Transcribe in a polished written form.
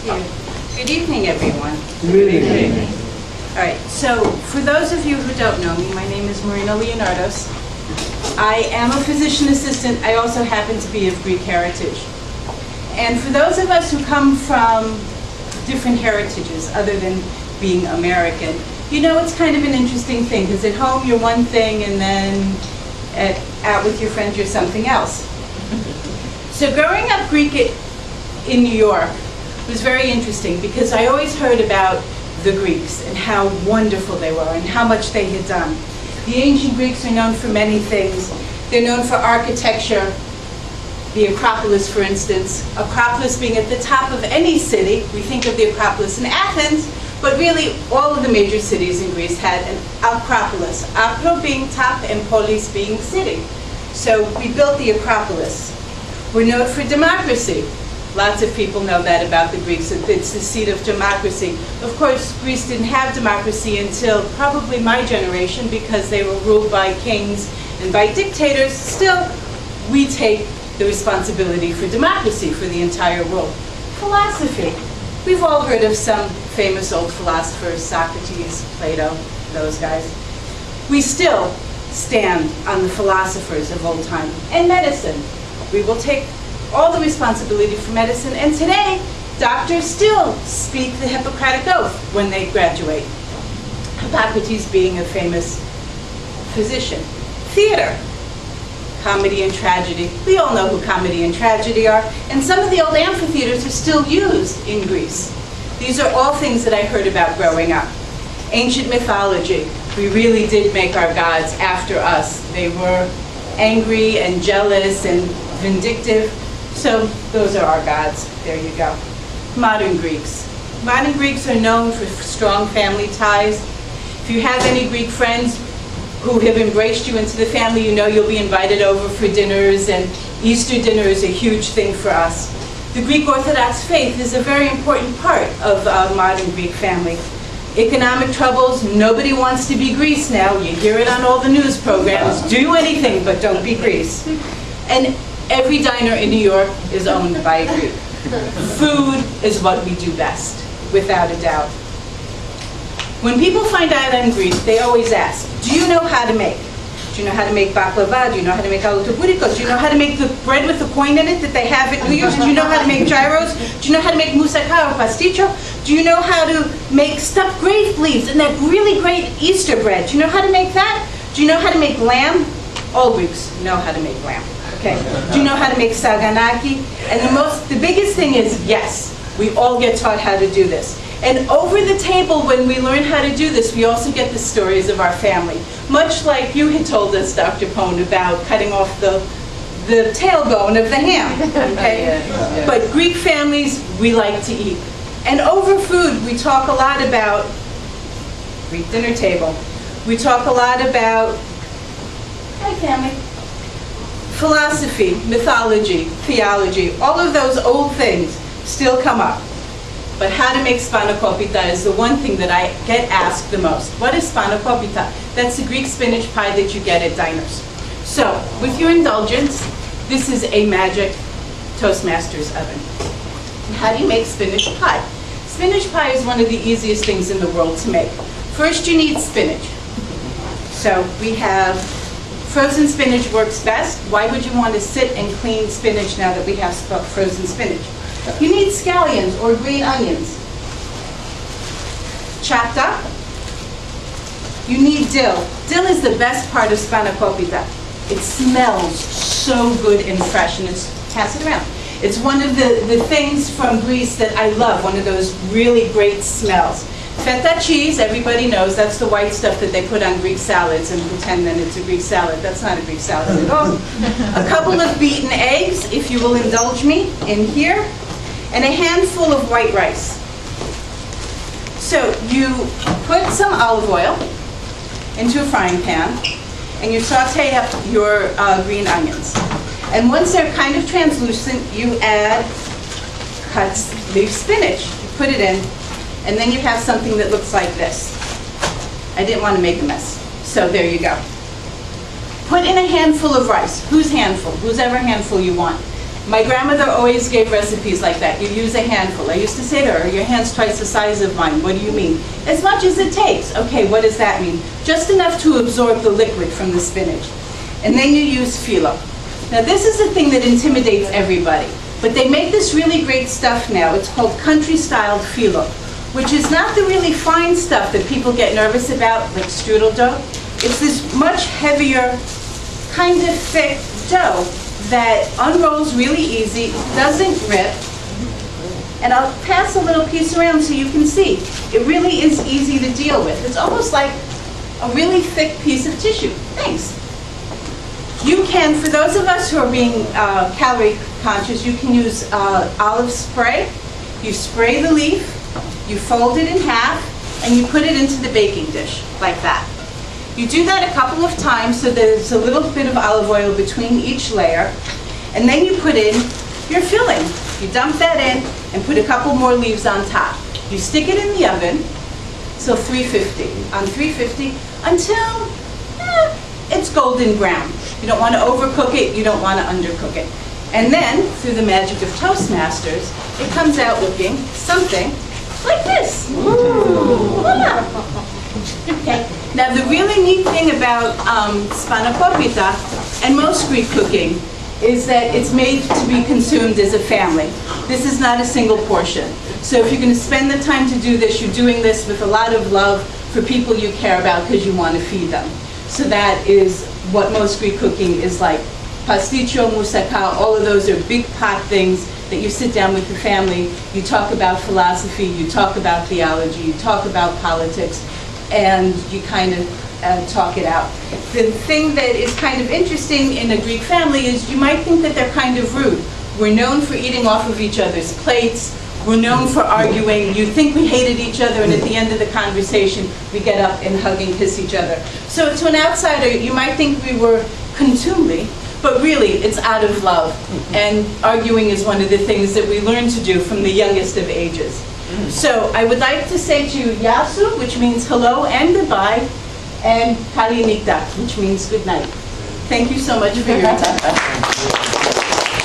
you. Good evening, everyone. Good evening. All right, so for those of you who don't know me, my name is Marina Leonardos. I am a physician assistant. I also happen to be of Greek heritage. And for those of us who come from different heritages other than being American, you know it's kind of an interesting thing, because at home you're one thing and then out with your friends you're something else. So growing up Greek in New York was very interesting, because I always heard about the Greeks and how wonderful they were and how much they had done. The ancient Greeks are known for many things. They're known for architecture, the Acropolis, for instance. Acropolis being at the top of any city. We think of the Acropolis in Athens, but really all of the major cities in Greece had an Acropolis. Akro being top and polis being city. So we built the Acropolis. We're known for democracy. Lots of people know that about the Greeks. It's the seat of democracy. Of course, Greece didn't have democracy until probably my generation, because they were ruled by kings and by dictators. Still, we take the responsibility for democracy for the entire world. Philosophy. We've all heard of some famous old philosophers, Socrates, Plato, those guys. We still stand on the philosophers of old time. And medicine. We will take all the responsibility for medicine, and today, doctors still speak the Hippocratic Oath when they graduate. Hippocrates being a famous physician. Theater. Comedy and tragedy. We all know who comedy and tragedy are, and some of the old amphitheaters are still used in Greece. These are all things that I heard about growing up. Ancient mythology. We really did make our gods after us. They were angry and jealous and vindictive. So those are our gods. There you go. Modern Greeks. Modern Greeks are known for strong family ties. If you have any Greek friends who have embraced you into the family, you know you'll be invited over for dinners, and Easter dinner is a huge thing for us. The Greek Orthodox faith is a very important part of a modern Greek family. Economic troubles, nobody wants to be Greece now. You hear it on all the news programs. Do anything, but don't be Greece. And every diner in New York is owned by a Greek. Food is what we do best, without a doubt. When people find out I'm Greek, they always ask, do you know how to make? Do you know how to make baklava? Do you know how to make allotopourikos? Do you know how to make the bread with the coin in it that they have at New Year's? Do you know how to make gyros? Do you know how to make moussaka or pasticcio? Do you know how to make stuffed grape leaves and that really great Easter bread? Do you know how to make that? Do you know how to make lamb? All Greeks know how to make lamb. Okay. Do you know how to make saganaki? And the biggest thing is, yes, we all get taught how to do this. And over the table, when we learn how to do this, we also get the stories of our family. Much like you had told us, Dr. Pone, about cutting off the tailbone of the ham. Okay? But Greek families, we like to eat. And over food, we talk a lot about Greek dinner table. We talk a lot about, hi family, philosophy, mythology, theology, all of those old things still come up. But how to make spanakopita is the one thing that I get asked the most. What is spanakopita? That's the Greek spinach pie that you get at diners. So, with your indulgence, this is a magic Toastmasters oven. How do you make spinach pie? Spinach pie is one of the easiest things in the world to make. First, you need spinach. So, we have frozen spinach works best. Why would you want to sit and clean spinach now that we have frozen spinach? You need scallions or green onions, chopped up. You need dill. Dill is the best part of spanakopita. It smells so good and fresh, and pass it around. It's one of the things from Greece that I love, one of those really great smells. Feta cheese, everybody knows, that's the white stuff that they put on Greek salads and pretend that it's a Greek salad. That's not a Greek salad at all. A couple of beaten eggs, if you will indulge me, in here. And a handful of white rice. So you put some olive oil into a frying pan, and you saute up your green onions. And once they're kind of translucent, you add cut leaf spinach. You put it in, and then you have something that looks like this. I didn't want to make a mess, so there you go. Put in a handful of rice. Whose handful? Whosever handful you want. My grandmother always gave recipes like that. You use a handful. I used to say to her, your hand's twice the size of mine. What do you mean? As much as it takes. Okay, what does that mean? Just enough to absorb the liquid from the spinach. And then you use phyllo. Now this is the thing that intimidates everybody. But they make this really great stuff now. It's called country-styled phyllo, which is not the really fine stuff that people get nervous about, like strudel dough. It's this much heavier, kind of thick dough that unrolls really easy, doesn't rip. And I'll pass a little piece around so you can see. It really is easy to deal with. It's almost like a really thick piece of tissue. Thanks. You can, for those of us who are being calorie conscious, you can use olive spray. You spray the leaf, you fold it in half, and you put it into the baking dish, like that. You do that a couple of times so there's a little bit of olive oil between each layer, and then you put in your filling. You dump that in and put a couple more leaves on top. You stick it in the oven, so 350. On 350 until it's golden brown. You don't want to overcook it, you don't want to undercook it. And then, through the magic of Toastmasters, it comes out looking something like this. Voila. Okay. Now the really neat thing about spanakopita and most Greek cooking is that it's made to be consumed as a family. This is not a single portion. So if you're going to spend the time to do this, you're doing this with a lot of love for people you care about because you want to feed them. So that is what most Greek cooking is like. Pasticcio, moussaka, all of those are big pot things that you sit down with your family, you talk about philosophy, you talk about theology, you talk about politics, and you kind of talk it out. The thing that is kind of interesting in a Greek family is you might think that they're kind of rude. We're known for eating off of each other's plates. We're known for arguing. You think we hated each other, and at the end of the conversation, we get up and hug and kiss each other. So to an outsider, you might think we were contumely, but really, it's out of love. And arguing is one of the things that we learn to do from the youngest of ages. So I would like to say to you, Yasu, which means hello and goodbye, and Kali Nikta, which means good night. Thank you so much for your time.